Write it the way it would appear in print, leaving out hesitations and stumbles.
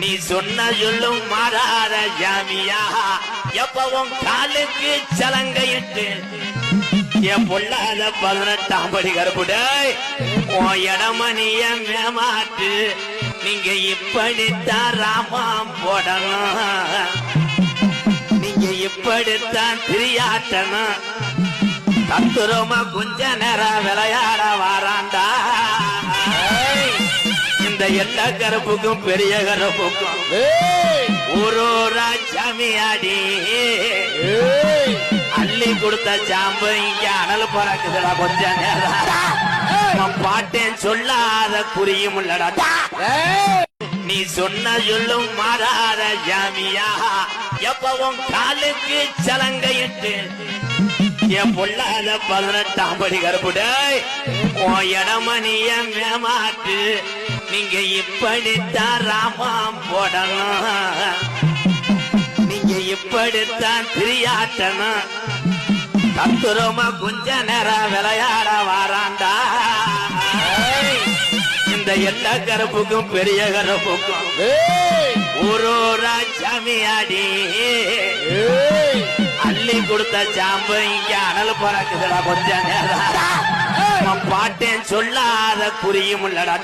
நீ சொன்ன சொல்லும் மாறாத ஜாமியா எப்பவும் காலுக்கு சலங்கையிட்டு என் பொல்லாத 18ஆம் படி கருப்புடை உன் இடமணிய மேமாட்டு நீங்க இப்படித்தான் ராமாம் போடணும் நீங்க இப்படித்தான் திரியாட்டணும் தத்துரமா கொஞ்ச நேரம் விளையாட வாராண்டா இந்த எல்லா கருப்புக்கும் பெரிய கருப்புக்கும் ஊரூரா சாமியாடி அள்ளி கொடுத்த சாம்பு இங்க அனல் பறக்குதுடா கொஞ்ச நேரம் பாட்டேன் சொல்லாத குறியும் உள்ளடா நீ சொன்ன சொல்லும் மாறாத ஜாமியா எப்பவும் காலுக்கு சலங்கையிட்டு என் பொல்லாத 18ஆம் படி கருப்புடை உன் இடமணிய மேமாட்டு நீங்க இப்படித்தான் ராமாம் போடணும் நீங்க இப்படித்தான் திரியாட்டணும் தத்துரமா கொஞ்ச நேரம் விளையாட வாராண்டா இந்த எல்லா கருப்புக்கும் பெரிய கருப்புக்கும் ஊரூரா சாமியாடி அள்ளி கொடுத்த சாம்பு இங்க அனல் பறக்குதுடா கொஞ்ச நேரம் பாட்டேன் சொல்லாத குறியும் உள்ளடா